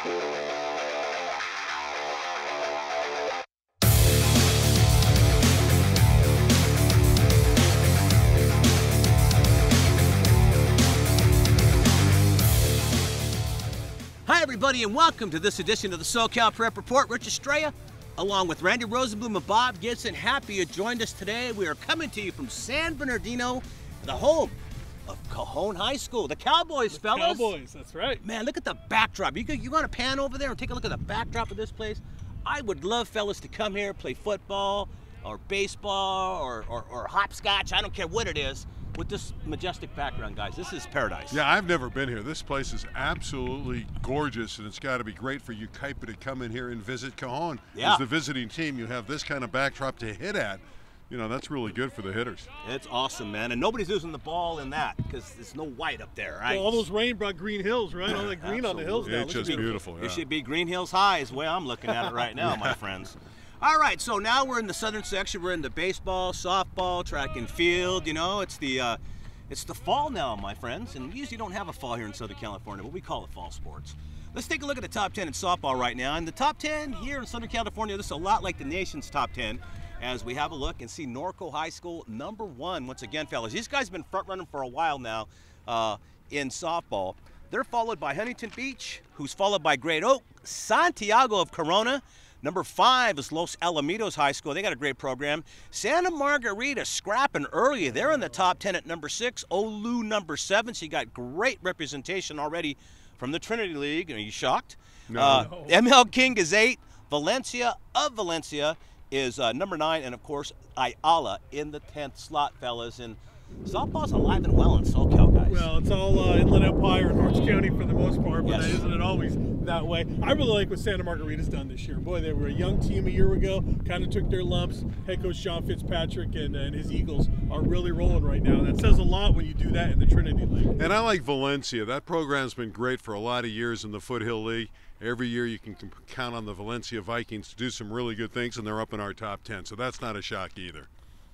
Hi everybody and welcome to this edition of the SoCal Prep Report. Rich Estrella, along with Randy Rosenblum and Bob Gibson. Happy you joined us today. We are coming to you from San Bernardino, the home of Cajon High School. The Cowboys, fellas. Cowboys, that's right. Man, look at the backdrop. You want to pan over there and take a look at the backdrop of this place? I would love, fellas, to come here, play football or baseball or hopscotch. I don't care what it is. With this majestic background, guys, this is paradise. Yeah, I've never been here. This place is absolutely gorgeous, and it's got to be great for Yucaipa to come in here and visit Cajon. Yeah. As the visiting team, you have this kind of backdrop to hit at. You know, that's really good for the hitters. It's awesome, man, and nobody's losing the ball in that because there's no white up there, right? Well, all those rain brought green hills, right? All that green on the hills now. It's just beautiful. It should be Green Hills High is the way I'm looking at it right now, my friends. All right, so now we're in the southern section. We're in the baseball, softball, track and field. You know, it's the fall now, my friends, and we usually don't have a fall here in Southern California, but we call it fall sports. Let's take a look at the top 10 in softball right now. And the top 10 here in Southern California, this is a lot like the nation's top 10 as we have a look and see Norco High School #1. Once again, fellas, these guys have been front running for a while now in softball. They're followed by Huntington Beach, who's followed by Great Oak, Santiago of Corona. #5 is Los Alamitos High School. They got a great program. Santa Margarita scrapping early. They're in the top 10 at #6. Olu #7. So you got great representation already from the Trinity League. Are you shocked? No. ML King is 8. Valencia of Valencia is #9. And, of course, Ayala in the 10th slot, fellas. And softball's alive and well in SoCal, guys. Well, it's all Inland Empire and Orange County for the most part, but Yes. isn't it always that way? I really like what Santa Margarita's done this year. Boy, they were a young team a year ago, kind of took their lumps. Head coach John Fitzpatrick and his Eagles are really rolling right now. That says a lot when you do that in the Trinity League. And I like Valencia. That program's been great for a lot of years in the Foothill League. Every year you can count on the Valencia Vikings to do some really good things, and they're up in our top 10, so that's not a shock either.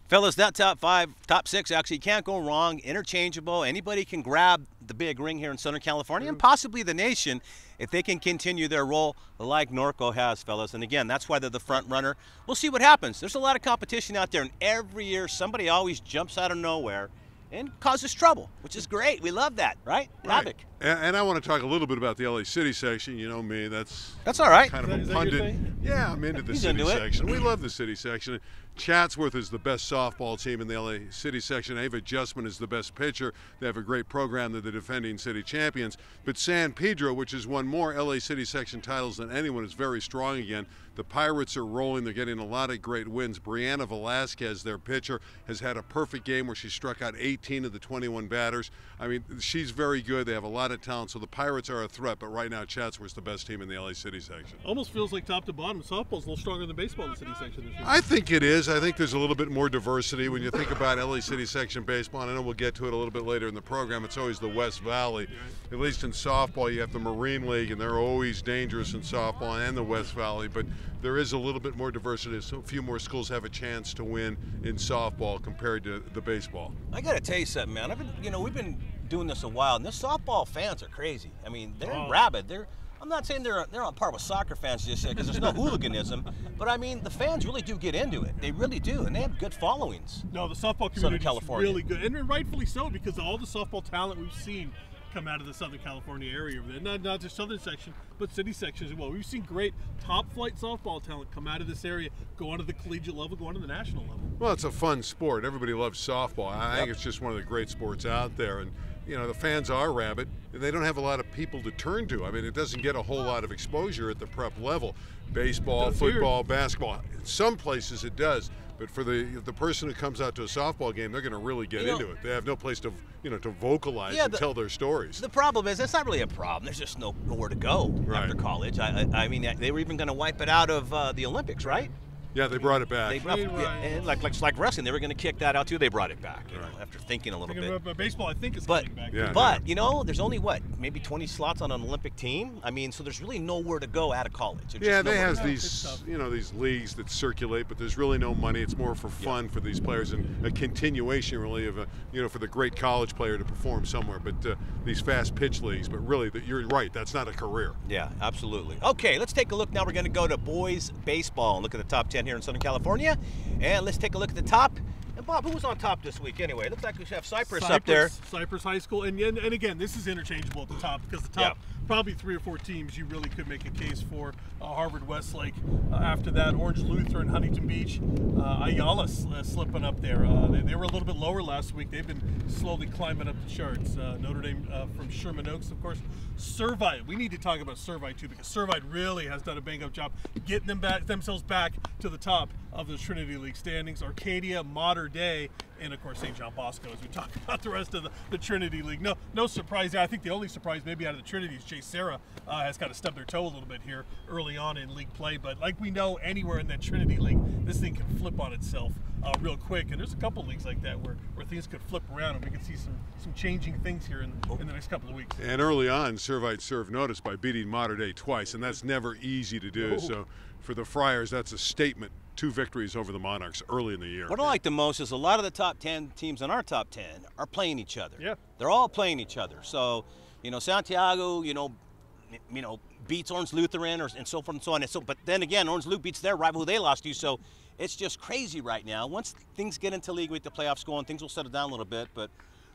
Fellas, that top 6 actually can't go wrong, interchangeable. Anybody can grab the big ring here in Southern California and possibly the nation if they can continue their role like Norco has, fellas. And again, that's why they're the front runner. We'll see what happens. There's a lot of competition out there, and every year somebody always jumps out of nowhere and causes trouble, which is great. We love that, right? Havoc. And I want to talk a little bit about the LA City section. You know me, that's all right. Kind of Is a that your pundit. thing? Yeah, I'm into the He's city into it. section. We love the city section. Chatsworth is the best softball team in the LA City section. Ava Justman is the best pitcher. They have a great program. They're the defending city champions. But San Pedro, which has won more LA City section titles than anyone, is very strong again. The Pirates are rolling. They're getting a lot of great wins. Brianna Velasquez, their pitcher, has had a perfect game where she struck out 18 of the 21 batters. I mean, she's very good. They have a lot of talent. So the Pirates are a threat, but right now Chatsworth's the best team in the LA City section. Almost feels like top to bottom, softball's a little stronger than baseball in the city section this year. I think it is. I think there's a little bit more diversity when you think about LA City section baseball. And I know we'll get to it a little bit later in the program. It's always the West Valley. At least in softball, you have the Marine League, and they're always dangerous in softball and the West Valley. But there is a little bit more diversity. So a few more schools have a chance to win in softball compared to the baseball. I got to tell you something, man. We've been doing this a while, and the softball fans are crazy. I mean, they're rabid. I'm not saying they're on par with soccer fans just yet because there's no hooliganism, but I mean the fans really do get into it. They really do, and they have good followings. No, the softball Southern community is California. really good, and rightfully so, because all the softball talent we've seen come out of the Southern California area. Not just Southern section, but city sections as well. We've seen great top-flight softball talent come out of this area, go on to the collegiate level, go on to the national level. Well, it's a fun sport. Everybody loves softball. I think it's just one of the great sports out there. And you know, the fans are rabid. They don't have a lot of people to turn to. I mean, it doesn't get a whole lot of exposure at the prep level. Baseball, football, basketball. In some places it does. But for the person who comes out to a softball game, they're going to really get into it. They have no place to to vocalize and tell their stories. The problem is, it's not really a problem. There's just nowhere to go after college. I mean, they were even going to wipe it out of the Olympics, right? Yeah, they brought it back. And like wrestling, they were going to kick that out too. They brought it back, you know, after thinking a little bit. But baseball, I think, is coming back. But you know, there's only maybe 20 slots on an Olympic team. I mean, so there's really nowhere to go out of college. Yeah, they have these, you know, these leagues that circulate, but there's really no money. It's more for fun for these players and a continuation, really, of you know, for the great college player to perform somewhere. But these fast pitch leagues, but really, you're right. That's not a career. Yeah, absolutely. Okay, let's take a look now. We're going to go to boys baseball and look at the top 10 here in Southern California. And let's take a look at the top. And Bob, who was on top this week anyway? It looks like we have Cypress up there. Cypress High School. And again, this is interchangeable at the top because the top probably 3 or 4 teams you really could make a case for. Harvard Westlake. After that, Orange Lutheran, Huntington Beach, Ayala slipping up there. They were a little bit lower last week. They've been slowly climbing up the charts. Notre Dame from Sherman Oaks, of course. Servite. We need to talk about Servite too because Servite really has done a bang-up job getting themselves back to the top of the Trinity League standings. Arcadia, Mater Dei, and of course St. John Bosco as we talk about the rest of the Trinity League. No surprise there. I think the only surprise maybe out of the Trinity is Jay Serra has kind of stubbed their toe a little bit here early on in league play. But like we know, anywhere in that Trinity League, this thing can flip on itself real quick. And there's a couple leagues like that where things could flip around and we could see some changing things here in the next couple of weeks. And early on, Servite served notice by beating Mater Dei twice, and that's never easy to do. So for the Friars, that's a statement. 2 victories over the Monarchs early in the year. What I like the most is a lot of the top 10 teams in our top 10 are playing each other. Yeah. They're all playing each other. So, you know, Santiago, you know, beats Orange Lutheran and so forth and so on. And so, but then again, Orange Lutheran beats their rival who they lost to. So it's just crazy right now. Once things get into league with the playoffs going, things will settle down a little bit. But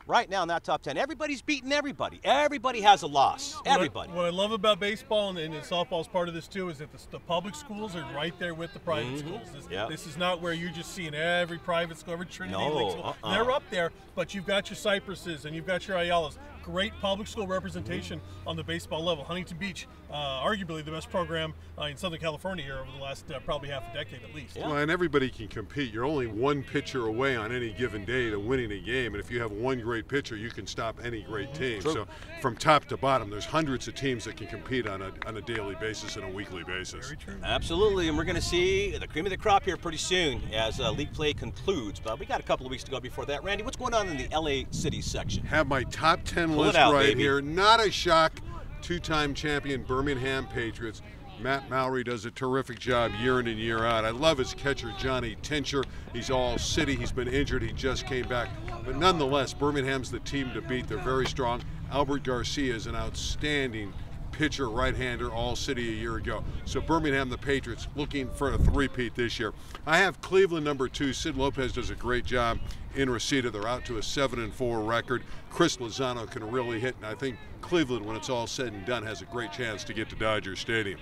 right now in that top 10, everybody's beating everybody. Everybody has a loss. Everybody. What I love about baseball and softball is part of this too is that the public schools are right there with the private schools. This is not where you're just seeing every private school, every Trinity League school. They're up there, but you've got your Cypresses and you've got your Ayalas. Great public school representation on the baseball level. Huntington Beach, arguably the best program in Southern California here over the last probably half a decade at least. Yeah. Well, and everybody can compete. You're only one pitcher away on any given day to winning a game, and if you have one great pitcher, you can stop any great team. True. So from top to bottom, there's hundreds of teams that can compete on a daily basis and a weekly basis. Very true. Absolutely, and we're going to see the cream of the crop here pretty soon as league play concludes. But we got a couple of weeks to go before that. Randy, what's going on in the LA City section? Have my top 10 list here. Not a shock. 2-time champion Birmingham Patriots. Matt Mallory does a terrific job year in and year out. I love his catcher, Johnny Tincher. He's all city. He's been injured. He just came back. But nonetheless, Birmingham's the team to beat. They're very strong. Albert Garcia is an outstanding pitcher, right-hander, all city a year ago. So Birmingham, the Patriots, looking for a three-peat this year. I have Cleveland number 2. Sid Lopez does a great job in Reseda. They're out to a 7-4 record. Chris Lozano can really hit, and I think Cleveland, when it's all said and done, has a great chance to get to Dodger Stadium.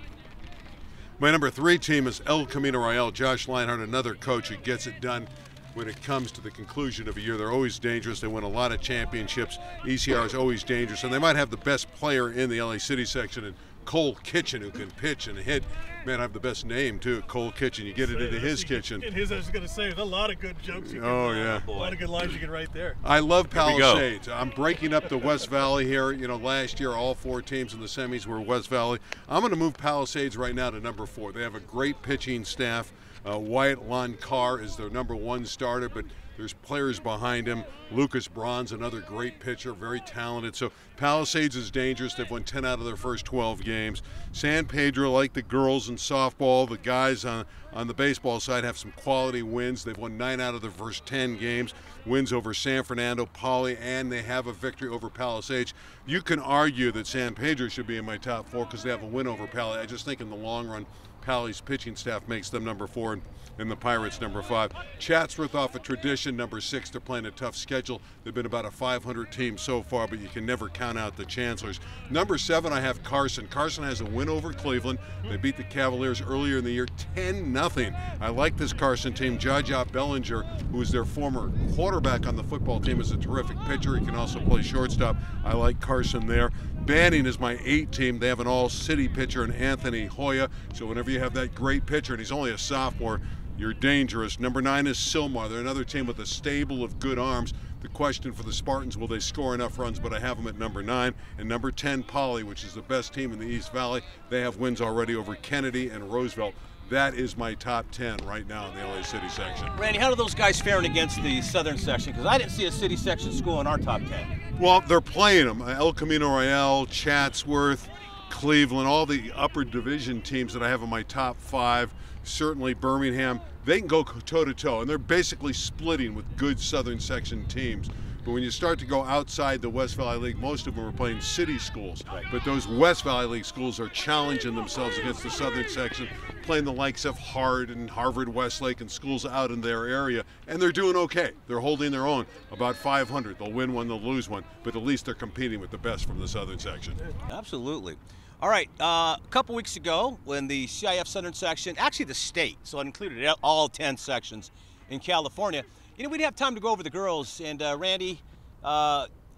My number 3 team is El Camino Real. Josh Leinhardt, another coach who gets it done when it comes to the conclusion of a year. They're always dangerous. They win a lot of championships. ECR is always dangerous, and they might have the best player in the LA City section, and Cole Kitchen, who can pitch and hit. Man, I have the best name too, Cole Kitchen. You get it into his kitchen. In his, I was going to say, there's a lot of good jokes. A lot of good lines you can write there. I love Palisades. I'm breaking up the West Valley here. You know, last year all 4 teams in the semis were West Valley. I'm going to move Palisades right now to number 4. They have a great pitching staff. Wyatt Loncar is their number 1 starter, but there's players behind him. Lucas Braun's another great pitcher, very talented. So Palisades is dangerous. They've won 10 out of their first 12 games. San Pedro, like the girls in softball, the guys on the baseball side have some quality wins. They've won 9 out of their first 10 games. Wins over San Fernando, Poly, and they have a victory over Palisades. You can argue that San Pedro should be in my top 4 because they have a win over Pali. I just think in the long run, Pali's pitching staff makes them number 4 and the Pirates number 5. Chatsworth off a tradition, number 6. They're playing a tough schedule. They've been about a 500 team so far, but you can never count out the Chancellors. Number 7, I have Carson. Carson has a win over Cleveland. They beat the Cavaliers earlier in the year 10-0. I like this Carson team. Jaja Bellinger, who is their former quarterback on the football team, is a terrific pitcher. He can also play shortstop. I like Carson there. Banning is my 8 team. They have an all-city pitcher in Anthony Hoya. So whenever you have that great pitcher, and he's only a sophomore, you're dangerous. Number 9 is Sylmar. They're another team with a stable of good arms. The question for the Spartans, will they score enough runs? But I have them at number 9. And number 10, Poly, which is the best team in the East Valley. They have wins already over Kennedy and Roosevelt. That is my top 10 right now in the LA City section. Randy, how are those guys faring against the Southern section? Because I didn't see a City section school in our top 10. Well, they're playing them. El Camino Real, Chatsworth, Cleveland, all the upper division teams that I have in my top 5, certainly Birmingham, they can go toe-to-toe, and they're basically splitting with good Southern section teams. But when you start to go outside the West Valley League, most of them are playing city schools. Right. But those West Valley League schools are challenging themselves against the Southern section, playing the likes of Hart and Harvard Westlake and schools out in their area, and they're doing okay. They're holding their own, about 500. They'll win one, they'll lose one, but at least they're competing with the best from the Southern section. Absolutely. All right, a couple weeks ago when the CIF Southern section, actually the state, so it included all 10 sections in California, we didn't have time to go over the girls. And Randy,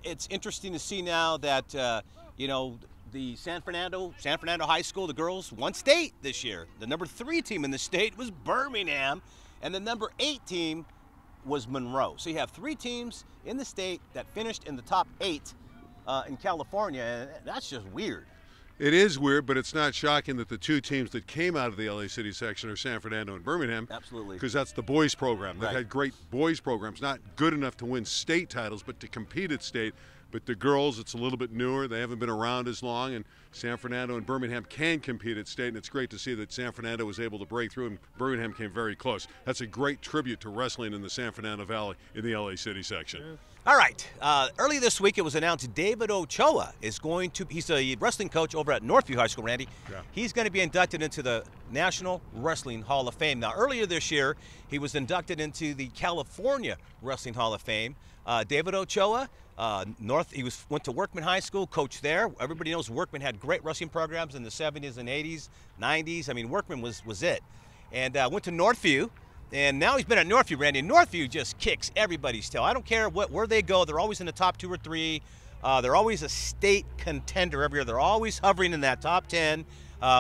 it's interesting to see now that, the San Fernando High School, the girls won state this year. The number 3 team in the state was Birmingham, and the number 8 team was Monroe. So you have 3 teams in the state that finished in the top 8 in California, and that's just weird. It is weird, but it's not shocking that the 2 teams that came out of the LA City section are San Fernando and Birmingham. Absolutely. Because that's the boys program. They've Right. had great boys programs, not good enough to win state titles, but to compete at state. But the girls, it's a little bit newer. They haven't been around as long, and San Fernando and Birmingham can compete at state, and it's great to see that San Fernando was able to break through, and Birmingham came very close. That's a great tribute to wrestling in the San Fernando Valley in the LA City section. Yeah. All right. Early this week, it was announced David Ochoa is he's a wrestling coach over at Northview High School, Randy. Yeah. He's going to be inducted into the National Wrestling Hall of Fame. Now, earlier this year, he was inducted into the California Wrestling Hall of Fame. David Ochoa, he went to Workman High School, coached there. Everybody knows Workman had great wrestling programs in the 70s and 80s, 90s. I mean, Workman was it. And went to Northview. And now he's been at Northview, Randy. And Northview just kicks everybody's tail. I don't care where they go. They're always in the top 2 or 3. They're always a state contender every year. They're always hovering in that top 10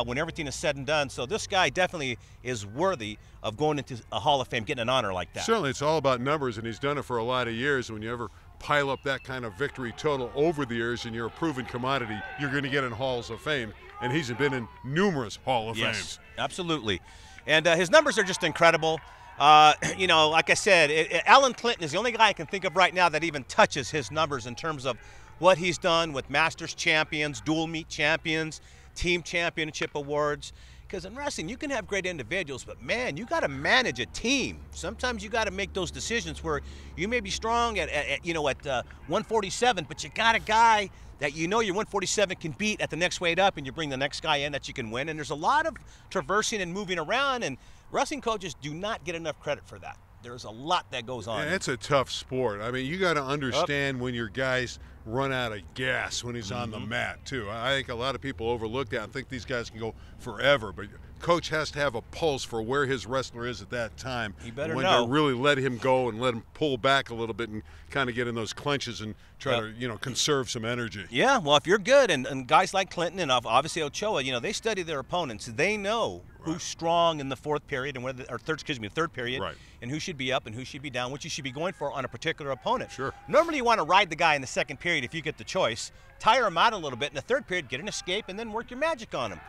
when everything is said and done. So this guy definitely is worthy of going into a Hall of Fame, getting an honor like that. Certainly, it's all about numbers, and he's done it for a lot of years. When you ever pile up that kind of victory total over the years and you're a proven commodity, you're going to get in Halls of Fame. And he's been in numerous Hall of Fames. Absolutely. And his numbers are just incredible. Like I said, Alan Clinton is the only guy I can think of right now that even touches his numbers in terms of what he's done with Masters champions, dual meet champions, team championship awards. Because in wrestling, you can have great individuals, but man, you got to manage a team. Sometimes you got to make those decisions where you may be strong at 147, but you got a guy that your 147 can beat at the next weight up, and you bring the next guy in that you can win. And there's a lot of traversing and moving around, and wrestling coaches do not get enough credit for that. There's a lot that goes on. Yeah, it's a tough sport. I mean, you got to understand when your guys run out of gas when he's on the mat, too. I think a lot of people overlook that and think these guys can go forever, but coach has to have a pulse for where his wrestler is at that time. He better when know. to really let him go and let him pull back a little bit and kind of get in those clenches and try to, conserve some energy. Yeah, well, if you're good, and guys like Clinton and obviously Ochoa, they study their opponents. They know who's strong in the third period, Right. and who should be up and who should be down, what you should be going for on a particular opponent. Sure. Normally you want to ride the guy in the second period if you get the choice, tire him out a little bit in the third period, get an escape, and then work your magic on him.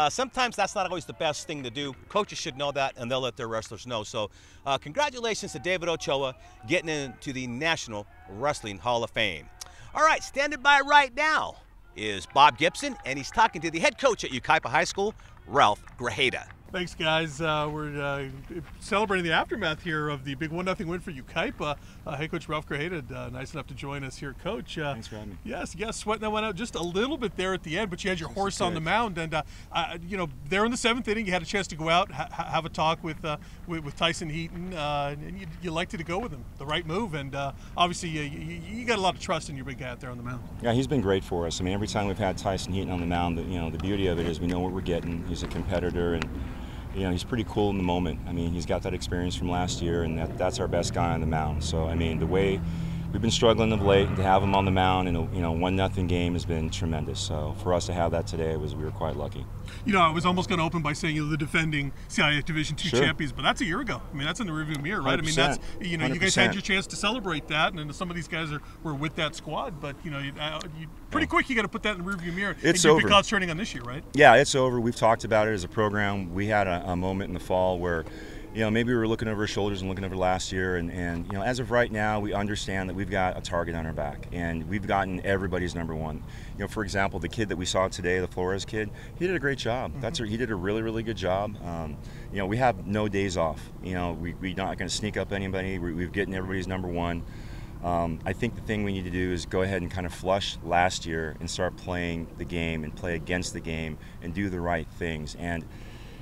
Sometimes that's not always the best thing to do. Coaches should know that, and they'll let their wrestlers know. So congratulations to David Ochoa getting into the National Wrestling Hall of Fame. All right, standing by right now is Bob Gibson, and he's talking to the head coach at Yucaipa High School, Ralph Grajeda. Thanks, guys. We're celebrating the aftermath here of the big 1-0 win for Yucaipa. Head coach Ralph Grajeda, nice enough to join us here, Coach. Thanks for having me. Yes, sweating that one out just a little bit there at the end, but you had your horse on the mound, and there in the 7th inning, you had a chance to go out, have a talk with Tyson Heaton, and you liked to go with him, the right move, and obviously you got a lot of trust in your big guy out there on the mound. Yeah, he's been great for us. I mean, every time we've had Tyson Heaton on the mound, the beauty of it is we know what we're getting. He's a competitor, and he's pretty cool in the moment. I mean, he's got that experience from last year, and that's our best guy on the mound. So, I mean, the way we've been struggling of late. To have him on the mound in a 1-0 game has been tremendous. So for us to have that today we were quite lucky. I was almost going to open by saying the defending CIF Division II Sure. champions, but that's a year ago. I mean, that's in the rearview mirror, right? 100%. I mean, that's you guys 100%. had your chance to celebrate that, and some of these guys were with that squad, but pretty quick you got to put that in the rearview mirror. It's and over. You're concentrating on this year, right? Yeah, it's over. We've talked about it as a program. We had a moment in the fall where, maybe we were looking over our shoulders and looking over last year, and as of right now, we understand that we've got a target on our back, and we've gotten everybody's number one. For example, the kid that we saw today, the Flores kid, he did a great job. Mm-hmm. He did a really, really good job. We have no days off. We're not going to sneak up anybody. We're getting everybody's number one. I think the thing we need to do is go ahead and kind of flush last year and start playing the game and play against the game and do the right things. And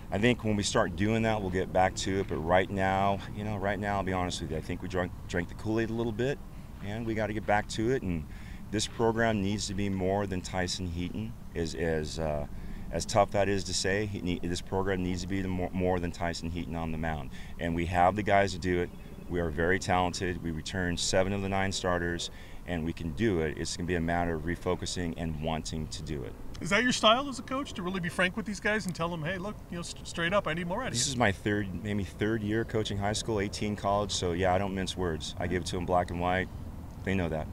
I think when we start doing that, we'll get back to it. But right now, I'll be honest with you, I think we drank the Kool-Aid a little bit, and we got to get back to it. And this program needs to be more than Tyson Heaton. As tough that is to say, this program needs to be more than Tyson Heaton on the mound. And we have the guys to do it. We are very talented. We returned 7 of the 9 starters, and we can do it. It's going to be a matter of refocusing and wanting to do it. Is that your style as a coach, to really be frank with these guys and tell them, hey, look, straight up, I need more out of you? This is my third year coaching high school, 18 college, so yeah, I don't mince words. I give it to them black and white. They know that.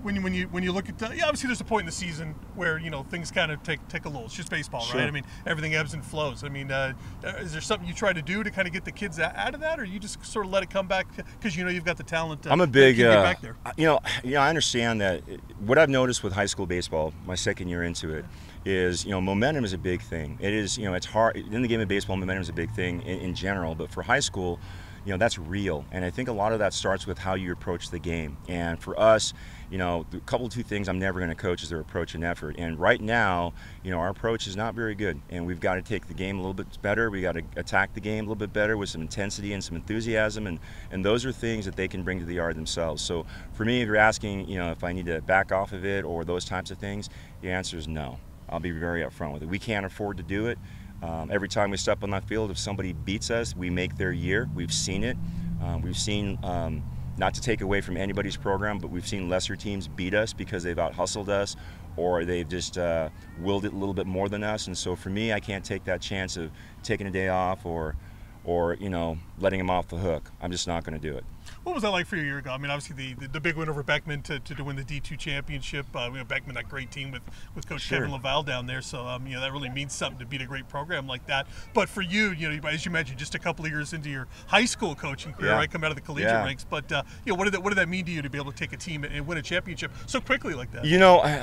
When you look at obviously there's a point in the season where things kind of take a lull. It's just baseball, Sure. right? I mean, everything ebbs and flows. I mean, is there something you try to do to kind of get the kids out of that, or you just sort of let it come back because you've got the talent? I'm a big get back there. I understand that. What I've noticed with high school baseball, my second year into it, is momentum is a big thing. It is it's hard in the game of baseball. Momentum is a big thing in general, but for high school, that's real. And I think a lot of that starts with how you approach the game. And for us, the couple of 2 things I'm never going to coach is their approach and effort. And right now, our approach is not very good. And we've got to take the game a little bit better. We got to attack the game a little bit better with some intensity and some enthusiasm. And those are things that they can bring to the yard themselves. So for me, if you're asking, if I need to back off of it or those types of things, the answer is no. I'll be very upfront with it. We can't afford to do it. Every time we step on that field, if somebody beats us, we make their year. We've seen it. We've seen, not to take away from anybody's program, but we've seen lesser teams beat us because they've out-hustled us or they've just willed it a little bit more than us. And so for me, I can't take that chance of taking a day off or letting them off the hook. I'm just not going to do it. What was that like for you a year ago? I mean, obviously the big win over Beckman to win the D2 championship. Beckman, that great team with Coach Sure. Kevin Laval down there. So that really means something to beat a great program like that. But for you, as you mentioned, just a couple of years into your high school coaching career, Yeah. right, come out of the collegiate Yeah. ranks. But what did that mean to you to be able to take a team and win a championship so quickly like that?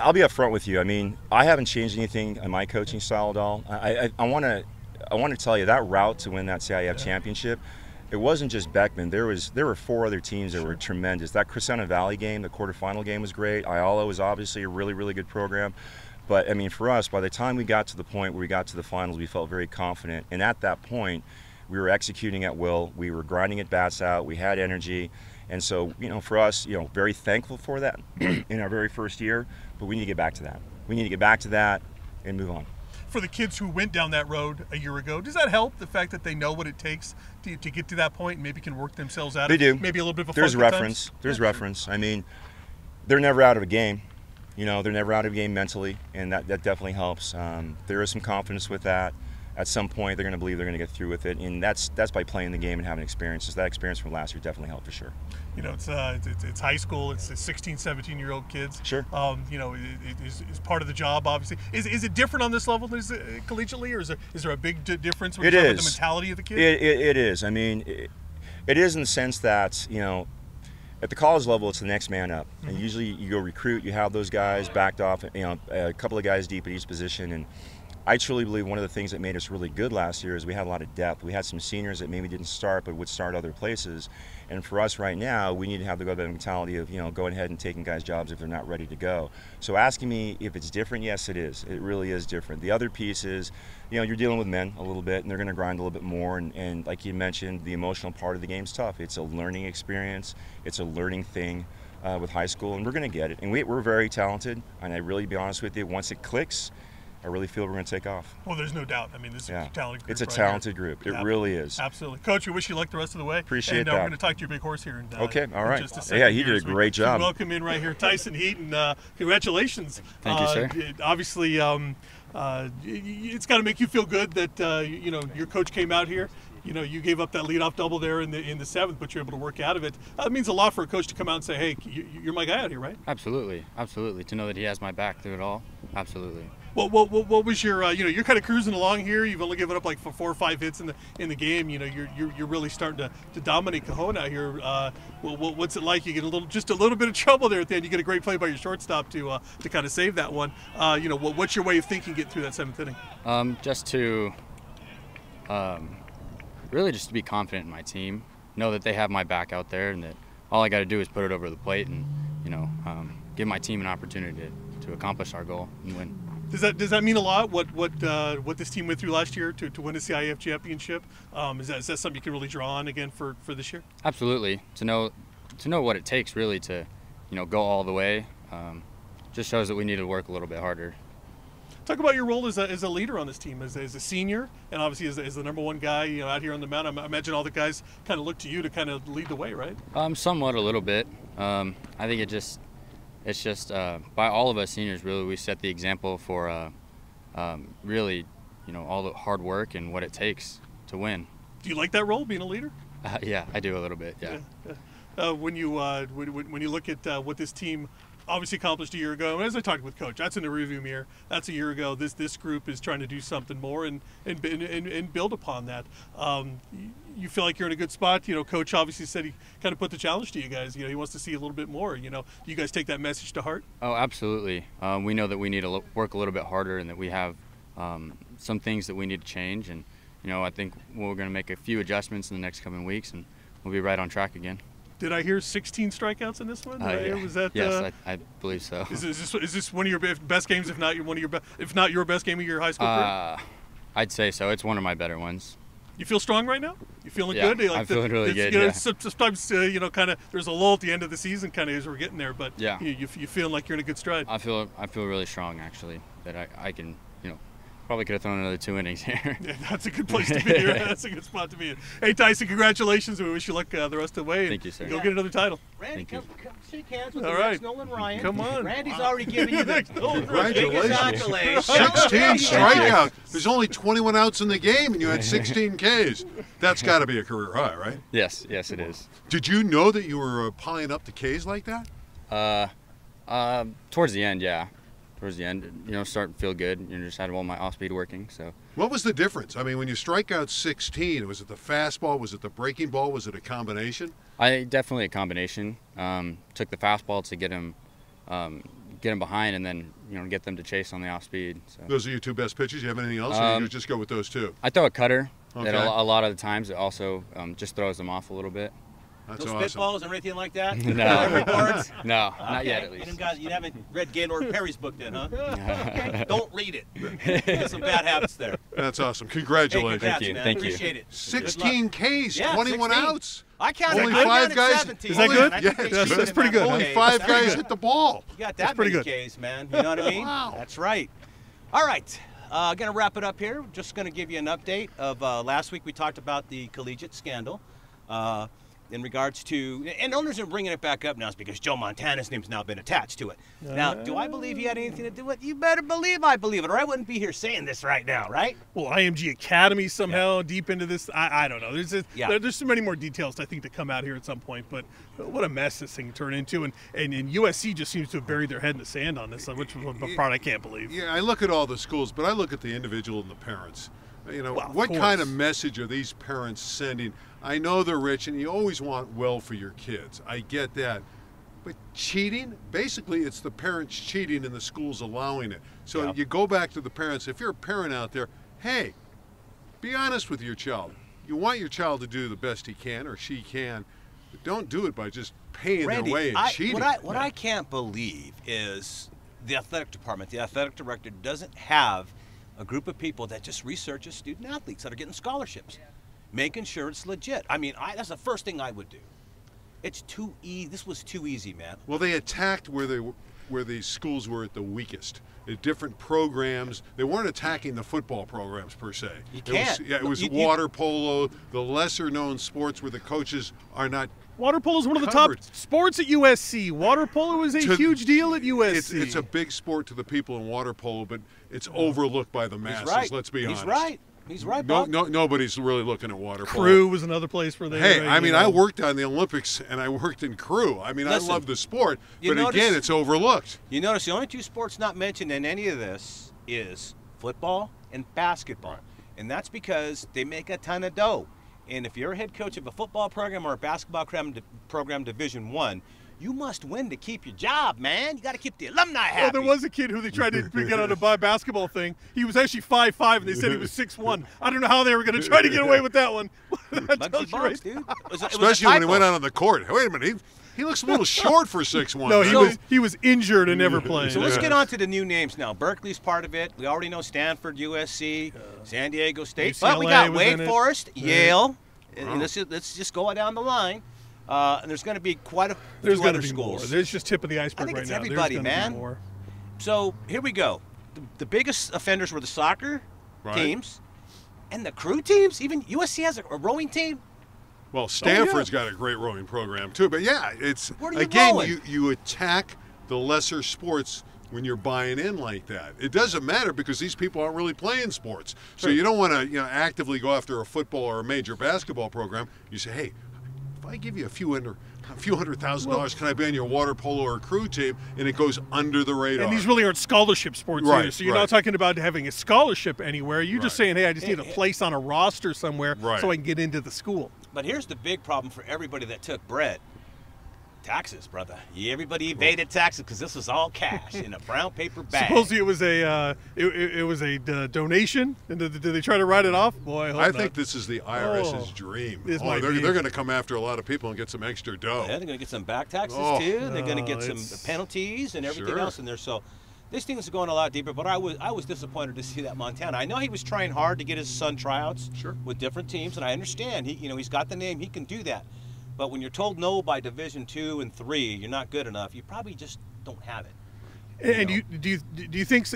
I'll be upfront with you. I mean, I haven't changed anything in my coaching style at all. I want to tell you that route to win that CIF championship. It wasn't just Beckman. There were 4 other teams that were tremendous. That Crescenta Valley game, the quarterfinal game, was great. Ayala was obviously a really, really good program. But, I mean, for us, by the time we got to the point where we got to the finals, we felt very confident. And at that point, we were executing at will. We were grinding at bats out. We had energy. And so, for us, very thankful for that in our very first year. But we need to get back to that. We need to get back to that and move on. For the kids who went down that road a year ago, does that help, the fact that they know what it takes to get to that point and maybe can work themselves out They of do. maybe a little bit of a There's funk at reference. times? There's reference. I mean, they're never out of a game. They're never out of a game mentally, and that definitely helps. There is some confidence with that. At some point, they're going to believe they're going to get through with it, and that's by playing the game and having experiences. That experience from last year definitely helped for sure. It's high school. It's 16, 17-year-old kids. Sure. Is part of the job, obviously. Is it different on this level collegiately, or is there a big difference when It you talk about is. the mentality of the kid? It is. I mean, it is in the sense that, at the college level, it's the next man up. Mm-hmm. And usually you go recruit, you have those guys backed off, a couple of guys deep at each position. And I truly believe one of the things that made us really good last year is we had a lot of depth. We had some seniors that maybe didn't start but would start other places. And for us right now, we need to have the mentality of, going ahead and taking guys' jobs if they're not ready to go. So asking me if it's different, yes, it is. It really is different. The other piece is, you're dealing with men a little bit, and they're going to grind a little bit more. And like you mentioned, the emotional part of the game's tough. It's a learning experience. It's a learning thing with high school, and we're going to get it. And we're very talented, and I really, be honest with you, once it clicks, I really feel we're going to take off. Well, there's no doubt. I mean, this is a talented group. It's a right talented here. group. It really is. Absolutely. Coach, we wish you luck the rest of the way. Appreciate that. We're going to talk to your big horse here. Okay, all right. In just a second Yeah, he did a great job. Welcome in right here, Tyson Heaton. Congratulations. Thank you, sir. Obviously, it's got to make you feel good that your coach came out here. You gave up that leadoff double there in the seventh, but you're able to work out of it. It means a lot for a coach to come out and say, "Hey, you're my guy out here, right?" Absolutely, absolutely. To know that he has my back through it all, absolutely. What was your you're kind of cruising along here. You've only given up like 4 or 5 hits in the game. You're really starting to dominate Cajon out here. What's it like? You get just a little bit of trouble there at the end. You get a great play by your shortstop to kind of save that one. What's your way of thinking getting through that 7th inning? Just to really just to be confident in my team, know that they have my back out there, and that all I got to do is put it over the plate and give my team an opportunity to accomplish our goal and win. Does that mean a lot? What this team went through last year to win a CIF championship? Is that something you can really draw on again for this year? Absolutely. To know what it takes really to go all the way just shows that we need to work a little bit harder. Talk about your role as a leader on this team, as a senior, and obviously as the number 1 guy out here on the mound. I imagine all the guys kind of look to you to kind of lead the way, right? Somewhat, a little bit. I think it's just by all of us seniors, really, we set the example for really, all the hard work and what it takes to win. Do you like that role, being a leader? Yeah, I do a little bit. Yeah. When you look at what this team obviously accomplished a year ago, and as I talked with Coach, that's in the rearview mirror. That's a year ago. This group is trying to do something more and build upon that. You feel like you're in a good spot. Coach obviously said he kind of put the challenge to you guys. He wants to see a little bit more. Do you guys take that message to heart? Oh, absolutely. We know that we need to work a little bit harder, and that we have some things that we need to change. And I think we're going to make a few adjustments in the next coming weeks, and we'll be right on track again. Did I hear 16 strikeouts in this one? Yeah. Was that? Yes, I believe so. Is this one of your best games? If not your best game of your high school career? I'd say so. It's one of my better ones. You feel strong right now? You feeling yeah, good? I'm feeling really good. Sometimes kind of there's a lull at the end of the season, kind of as we're getting there. But yeah, you feeling like you're in a good stride. I feel really strong actually. That I can probably could have thrown another 2 innings here. Yeah, that's a good place to be. That's a good spot to be in. Hey, Tyson, congratulations. We wish you luck the rest of the way. Thank you, sir. Go get another title. Randy, come shake hands with All the right. next Nolan Ryan. Come on. Randy's already giving you the Congratulations. biggest 16 accolades. strikeouts. There's only 21 outs in the game, and you had 16 Ks. That's got to be a career high, right? Yes, it is. Did you know that you were piling up the Ks like that? Towards the end, yeah. Towards the end, starting to feel good. Just had all my off-speed working. So. What was the difference? I mean, when you strike out 16, was it the fastball? Was it the breaking ball? Was it a combination? Definitely a combination. Took the fastball to get him behind, and then get them to chase on the off-speed. So. Those are your 2 best pitches. You have anything else, or you just go with those 2? I throw a cutter. Okay. That a lot of the times it also just throws them off a little bit. That's no awesome. spitballs or anything like that? No. Reports? No, not Okay. yet at least. You haven't read Gaylord Perry's book then, huh? Okay. Don't read it. Get some bad habits there. That's awesome. Hey, Congratulations. congrats, Thank you. man. Thank you. Appreciate it. 16 Ks, Yeah, 21 16. outs. I counted. Only I 5 counted guys. 17. Is that good? I think Yeah, they that's cheated pretty in good. that Only Ks. 5 That's guys good. hit the ball. You got That's that pretty many good. Ks, man. You know what I mean? Wow. That's right. All right. Going to wrap it up here. Just going to give you an update of last week we talked about the collegiate scandal. In regards to, and the only reason I'm bringing it back up now is because Joe Montana's name's now been attached to it. Now, do I believe he had anything to do with it? You better believe I believe it, or I wouldn't be here saying this right now, right? Well, IMG Academy somehow deep into this. I don't know. There's so many more details I think to come out here at some point. But what a mess this thing turned into, and USC just seems to have buried their head in the sand on this, which is a part I can't believe. Yeah, I look at all the schools, but I look at the individual and the parents. Well, of what course. kind of message are these parents sending? I know they're rich, and you always want well for your kids. I get that. But cheating, basically it's the parents cheating and the schools allowing it. So you go back to the parents. If you're a parent out there, hey, be honest with your child. You want your child to do the best he can or she can, but don't do it by just paying Randy, their way and cheating. What I can't believe is the athletic department, the athletic director doesn't have a group of people that just researches student athletes that are getting scholarships, making sure it's legit. I mean, that's the first thing I would do. It's too easy. This was too easy, man. Well, they attacked where they where the schools were at the weakest. Different programs. They weren't attacking the football programs per se. You can't. It was water polo, the lesser known sports where the coaches are not. Water polo is one of the covered. top sports at USC. Water polo is a huge deal at USC. It's a big sport to the people in water polo, but it's overlooked by the masses. Right. Let's be honest. He's right. He's right, Bob. Nobody's really looking at water polo. Crew was another place where they. Hey, I mean, I worked on the Olympics and I worked in crew. I mean, Listen, I love the sport, but notice, again, it's overlooked. You notice the only two sports not mentioned in any of this is football and basketball, and that's because they make a ton of dough. And if you're a head coach of a football program or a basketball program Division I, you must win to keep your job, man. You got to keep the alumni happy. Well, there was a kid who they tried to get on a basketball thing. He was actually 5'5", and they said he was 6'1". I don't know how they were going to try to get away with that one. That tells you right. Dude. Especially when he went out on the court. Wait a minute, he looks a little short for 6'1". No, he was injured and never played. So let's get on to the new names now. Berkeley's part of it. We already know Stanford, USC, San Diego State. UCLA but we got was Wake in it. Forest, Yale. And let's just go down the line. And there's going to be quite a few other schools. More. There's just tip of the iceberg I think right it's now. everybody, man. So here we go. The biggest offenders were the soccer teams and the crew teams. Even USC has a rowing team. Well, Stanford's got a great rowing program too. But yeah, it's Where are you again rowing? you attack the lesser sports when you're buying in like that. It doesn't matter because these people aren't really playing sports. So you don't want to actively go after a football or a major basketball program. You say, hey, if I give you a few $100,000, can I be on your water polo or crew team? And it goes under the radar. And these really aren't scholarship sports either. So you're not talking about having a scholarship anywhere. You're just saying, hey, I just need a place on a roster somewhere so I can get into the school. But here's the big problem for everybody that took bread. Taxes, brother. Everybody evaded taxes because this was all cash in a brown paper bag. Supposedly it was a donation, and did they try to write it off? Boy, I hope not. think this is the IRS's dream. They're going to come after a lot of people and get some extra dough. Yeah, they're going to get some back taxes too. They're going to get some penalties and everything else in there. So this thing is going a lot deeper. But I was disappointed to see that Montana. I know he was trying hard to get his son tryouts with different teams, and I understand. He's got the name. He can do that. But when you're told no by Division II and III, you're not good enough. You probably just don't have it. And do you think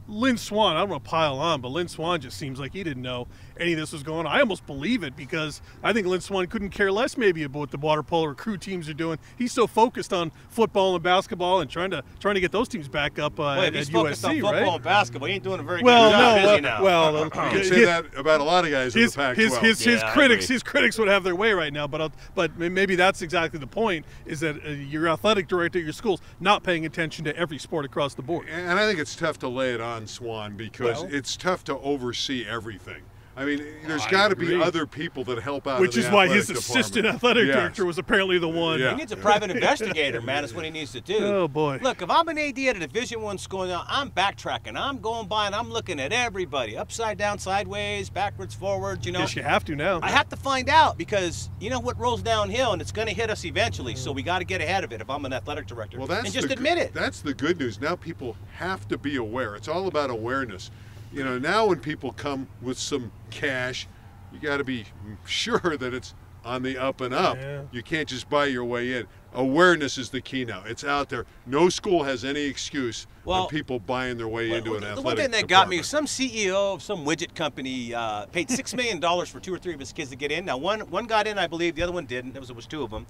Lynn Swan? I don't want to pile on, but Lynn Swan just seems like he didn't know any of this was going on. I almost believe it because I think Lynn Swan couldn't care less maybe about what the water polo or crew teams are doing. He's so focused on football and basketball and trying to get those teams back up at he's USC, focused on football right? and basketball. He ain't doing a very good job, is he now? Well, you can say that about a lot of guys in the Pac-12. His critics would have their way right now, but maybe that's exactly the point: is that your athletic director at your school's not paying attention to every sport across the board. And I think it's tough to lay it on Swan because it's tough to oversee everything. I mean, there's got to be other people that help out. Which is why his assistant athletic director was apparently the one. He needs a private investigator, man. That's what he needs to do. Oh, boy. Look, if I'm an AD at a Division I school now, I'm backtracking. I'm going by and I'm looking at everybody. Upside down, sideways, backwards, forwards, Yes, you have to now. I have to find out because you know what rolls downhill and it's going to hit us eventually. So we got to get ahead of it if I'm an athletic director. Well, and just admit it. That's the good news. Now people have to be aware. It's all about awareness. Now when people come with some cash, you got to be sure that it's on the up and up. Yeah. You can't just buy your way in. Awareness is the key now. It's out there. No school has any excuse for people buying their way into an athletic The one thing that got me, some CEO of some widget company paid $6 million for 2 or 3 of his kids to get in. Now, one got in, I believe. The other one didn't. There was 2 of them.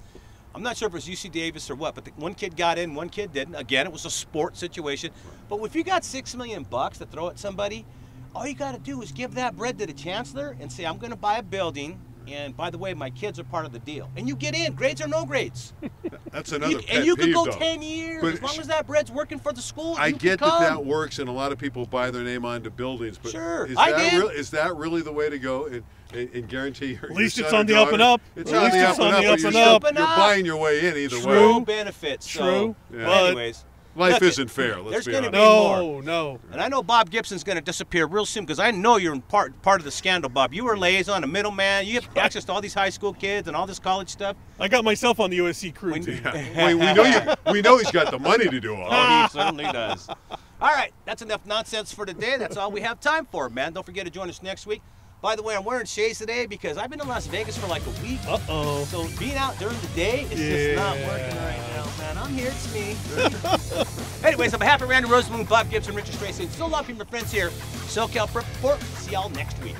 I'm not sure if it was UC Davis or what, but one kid got in, one kid didn't. Again, it was a sports situation. But if you got $6 million to throw at somebody, all you got to do is give that bread to the chancellor and say, I'm going to buy a building, and by the way, my kids are part of the deal. And you get in, grades or no grades. That's another pet And you peeve, can go though. 10 years, But as long as that bread's working for the school. I you get can come. that works, and a lot of people buy their name onto buildings. But Sure, is that really the way to go and guarantee your At least your it's son on or the up and daughter? up. It's At on least the it's up on and the up. up and You're up. You're buying your way in either way. True benefits. True. So, Yeah. anyways. Life look, isn't fair. Let's there's be gonna honest. be No. And I know Bob Gibson's going to disappear real soon because I know you're in part of the scandal, Bob. You were a liaison, a middleman. You have access to all these high school kids and all this college stuff. I got myself on the USC crew team. we know he's got the money to do all that. He certainly does. All right, that's enough nonsense for today. That's all we have time for, man. Don't forget to join us next week. By the way, I'm wearing shades today because I've been in Las Vegas for like a week. Uh-oh. So being out during the day is just not working right now, man. I'm here. It's me. Anyways, on behalf of Randy Rosenblum, Bob Gibson, Richard Stracy, and so long, my friends here. SoCal Prep Report. See y'all next week.